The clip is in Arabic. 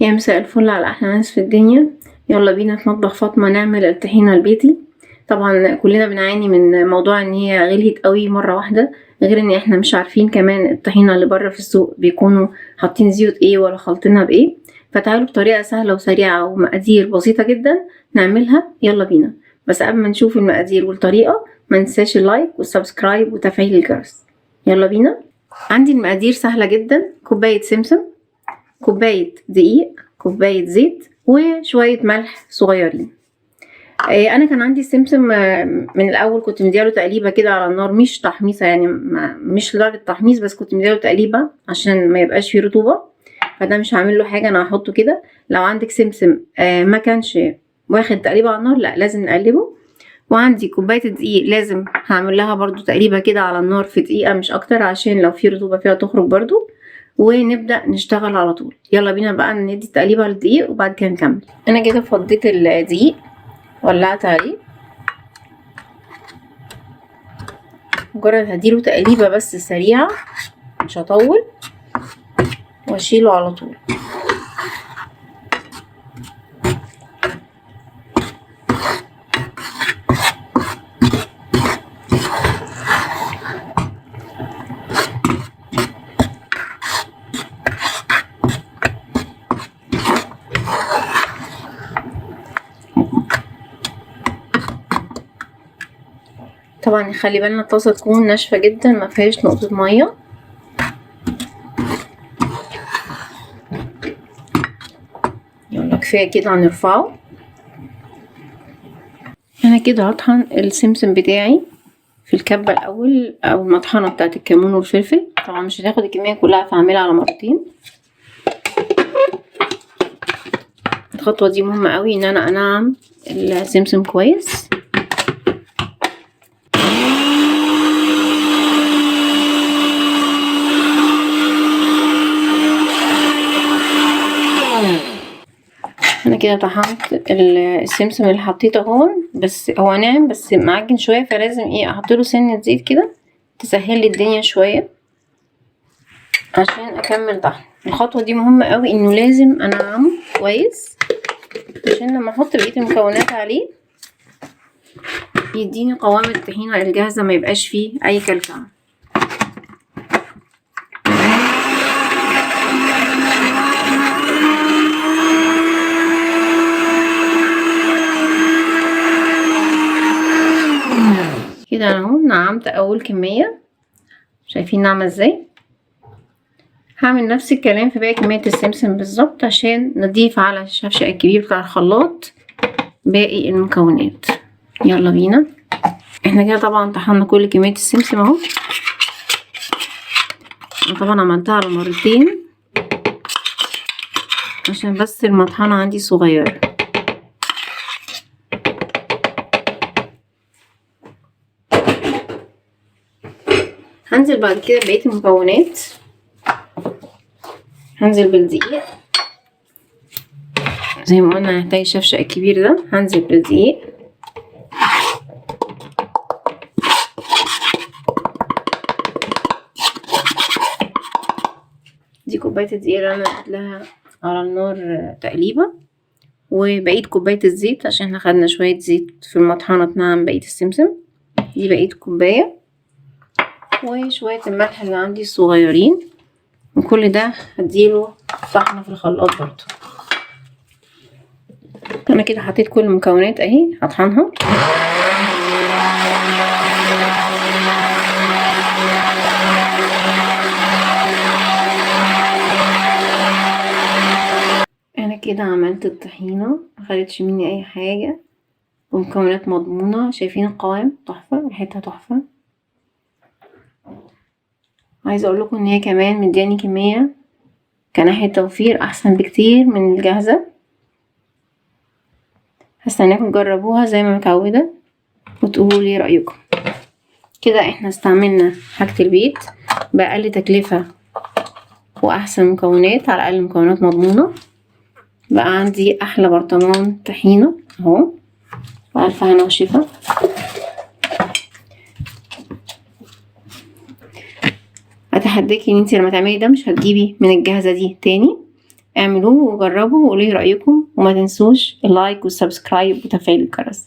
يا مساء الفل على احلى ناس في الدنيا. يلا بينا في مطبخ فاطمه نعمل الطحينه البيتي. طبعا كلنا بنعاني من موضوع ان هي غليت قوي مره واحده، غير ان احنا مش عارفين كمان الطحينه اللي بره في السوق بيكونوا حاطين زيوت ايه ولا خالطينها بايه. فتعالوا بطريقه سهله وسريعه ومقادير بسيطه جدا نعملها. يلا بينا. بس قبل ما نشوف المقادير والطريقه ما ننساش اللايك والسبسكرايب وتفعيل الجرس. يلا بينا. عندي المقادير سهله جدا: كوبايه سمسم، كوباية دقيق، كوباية زيت، وشوية ملح صغيرين. انا كان عندي السمسم من الاول كنت مدياله تقليبه كده على النار، مش تحميصه يعني، مش لدرجه تحميص، بس كنت مدياله تقليبه عشان ما يبقاش فيه رطوبه. فده مش هعمل له حاجه، انا هحطه كده. لو عندك سمسم ما كانش واخد تقليبه على النار، لا لازم نقلبه. وعندي كوبايه الدقيق لازم هعمل لها برضو تقليبه كده على النار في دقيقه مش اكتر، عشان لو في رطوبه فيها تخرج برضو. ونبدأ نشتغل على طول. يلا بينا بقى ندي تقليبه للدقيق وبعد كده نكمل. انا كده فضيت الدقيق، ولعت عليه، مجرد هديله تقليبه بس سريعه مش هطول، واشيله على طول. طبعا نخلي بالنا الطاسه تكون ناشفه جدا ما فيهاش نقطه ميه. يلا كفايه كده هنرفعه. انا كده هطحن السمسم بتاعي في الكبه الاول او المطحنه بتاعت الكمون والفلفل. طبعا مش هتاخد الكميه كلها، فهعملها على مرتين. الخطوه دي مهمه قوي، ان انا انعم السمسم كويس. انا كده طحنت السمسم اللي حطيته هون، بس هو ناعم بس معجن شويه، فلازم احط له سنه زيت كده تسهل لي الدنيا شويه عشان اكمل طحن. الخطوه دي مهمه قوي، انه لازم انعمه كويس عشان لما احط بقيه المكونات عليه يديني قوام الطحينه الجاهزه، ما يبقاش فيه اي كلكعه. كده اهو نعمت اول كميه، شايفين ناعمه ازاي. هعمل نفس الكلام في باقي كميه السمسم بالظبط، عشان نضيف على الشفشق الكبير بتاع الخلاط باقي المكونات. يلا بينا. احنا كده طبعا طحنا كل كميه السمسم اهو. طبعا عملتها على مرتين عشان بس المطحنه عندي صغيره. هنزل بعد كده بقيه المكونات. هنزل بالدقيق زي ما قلنا، هنحتاج الشفشق الكبير ده. هنزل بالدقيق، دي كوبايه الدقيق اللي انا اديت لها على النار تقليبه، وبقيت كوبايه الزيت عشان احنا خدنا شويه زيت في المطحنه تنعم بقيه السمسم. دي بقيه كوبايه، وشويه الملح اللي عندي الصغيرين، وكل ده هديله طحنه في الخلاط برضو. انا كده حطيت كل المكونات اهي هطحنها. انا كده عملت الطحينه، مخدتش مني اي حاجه، ومكونات مضمونه. شايفين القوام تحفه، ريحتها تحفه. عايزه اقول لكم ان هي كمان مدياني كميه كناحيه توفير احسن بكتير من الجاهزه. هستناكم تجربوها زي ما متعوده وتقولوا لي رايكم. كده احنا استعملنا حاجه البيت باقل تكلفه واحسن مكونات، على الاقل مكونات مضمونه. بقى عندي احلى برطمان طحينه اهو، والف هنا وشفا. اتحداكي ان انتي لما تعملي ده مش هتجيبي من الجاهزه دي تاني، اعملوه وجربوا وقولوا لي رأيكم، وما تنسوش اللايك والسبسكرايب وتفعيل الجرس.